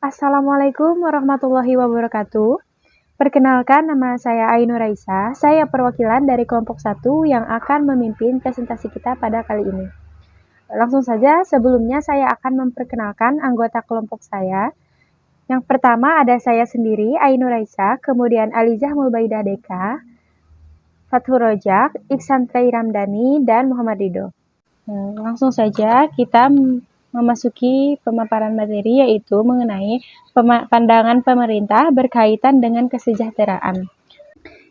Assalamualaikum warahmatullahi wabarakatuh. Perkenalkan, nama saya Ainur Raisa. Saya perwakilan dari kelompok 1 yang akan memimpin presentasi kita pada kali ini. Langsung saja, sebelumnya saya akan memperkenalkan anggota kelompok saya. Yang pertama ada saya sendiri, Ainur Raisa, kemudian Alizah Mulbaidah Deka, Fathur Rojak, Iksan Trai Ramdhani, dan Muhammad Ridho. Langsung saja kita memasuki pemaparan materi, yaitu mengenai pandangan pemerintah berkaitan dengan kesejahteraan.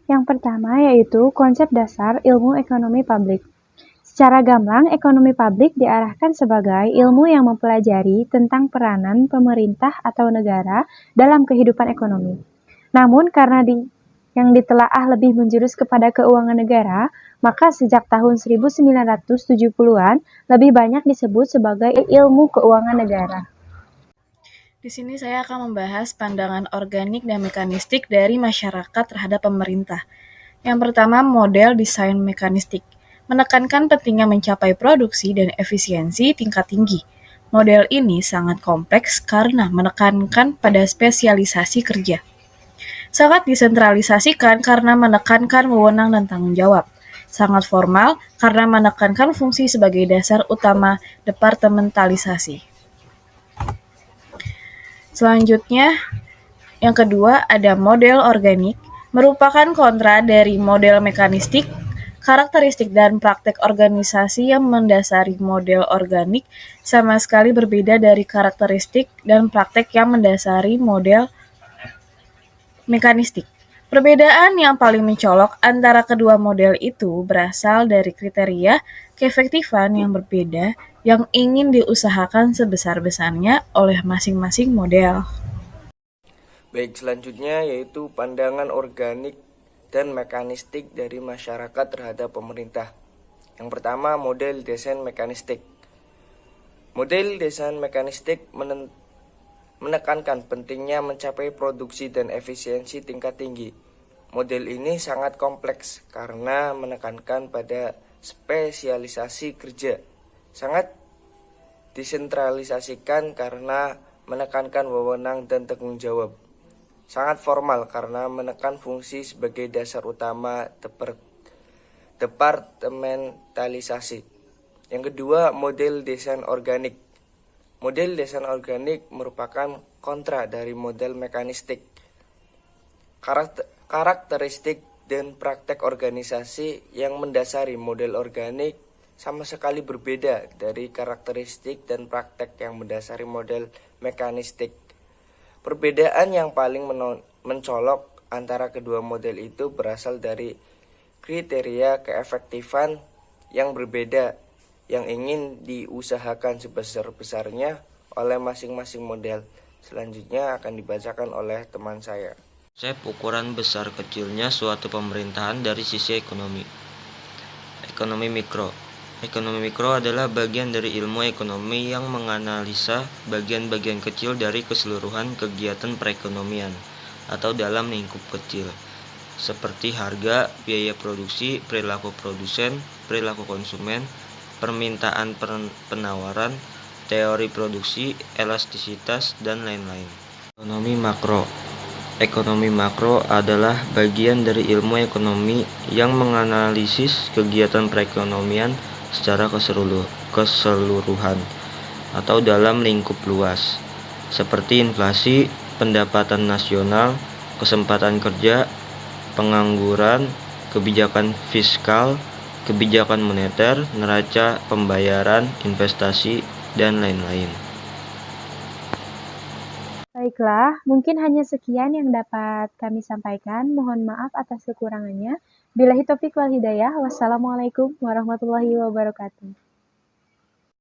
Yang pertama yaitu konsep dasar ilmu ekonomi publik. Secara gamblang, ekonomi publik diarahkan sebagai ilmu yang mempelajari tentang peranan pemerintah atau negara dalam kehidupan ekonomi. Namun karena yang ditelaah lebih menjurus kepada keuangan negara, maka sejak tahun 1970-an lebih banyak disebut sebagai ilmu keuangan negara. Di sini saya akan membahas pandangan organik dan mekanistik dari masyarakat terhadap pemerintah. Yang pertama, model desain mekanistik. Menekankan pentingnya mencapai produksi dan efisiensi tingkat tinggi. Model ini sangat kompleks karena menekankan pada spesialisasi kerja. Sangat disentralisasikan karena menekankan wewenang dan tanggung jawab. Sangat formal karena menekankan fungsi sebagai dasar utama departementalisasi. Selanjutnya, yang kedua ada model organik, merupakan kontra dari model mekanistik. Karakteristik dan praktek organisasi yang mendasari model organik sama sekali berbeda dari karakteristik dan praktek yang mendasari model mekanistik. Perbedaan yang paling mencolok antara kedua model itu berasal dari kriteria keefektifan yang berbeda yang ingin diusahakan sebesar-besarnya oleh masing-masing model. Baik, selanjutnya yaitu pandangan organik dan mekanistik dari masyarakat terhadap pemerintah. Yang pertama, model desain mekanistik. Model desain mekanistik menekankan pentingnya mencapai produksi dan efisiensi tingkat tinggi. Model ini sangat kompleks karena menekankan pada spesialisasi kerja. Sangat disentralisasikan karena menekankan wewenang dan tanggung jawab. Sangat formal karena menekan fungsi sebagai dasar utama departementalisasi. Yang kedua, model desain organik. Model desain organik merupakan kontra dari model mekanistik. Karakteristik dan praktek organisasi yang mendasari model organik sama sekali berbeda dari karakteristik dan praktek yang mendasari model mekanistik. Perbedaan yang paling mencolok antara kedua model itu berasal dari kriteria keefektifan yang berbeda yang ingin diusahakan sebesar-besarnya oleh masing-masing model. Selanjutnya akan dibacakan oleh teman saya. Konsep ukuran besar kecilnya suatu pemerintahan dari sisi ekonomi. Ekonomi mikro. Ekonomi mikro adalah bagian dari ilmu ekonomi yang menganalisa bagian-bagian kecil dari keseluruhan kegiatan perekonomian atau dalam lingkup kecil, seperti harga, biaya produksi, perilaku produsen, perilaku konsumen, permintaan penawaran, teori produksi, elastisitas, dan lain-lain. Ekonomi makro. Ekonomi makro adalah bagian dari ilmu ekonomi yang menganalisis kegiatan perekonomian secara keseluruhan atau dalam lingkup luas, seperti inflasi, pendapatan nasional, kesempatan kerja, pengangguran, kebijakan fiskal, kebijakan moneter, neraca pembayaran, investasi, dan lain-lain. Baiklah, mungkin hanya sekian yang dapat kami sampaikan. Mohon maaf atas kekurangannya. Billahi taufiq wal hidayah. Wassalamualaikum warahmatullahi wabarakatuh.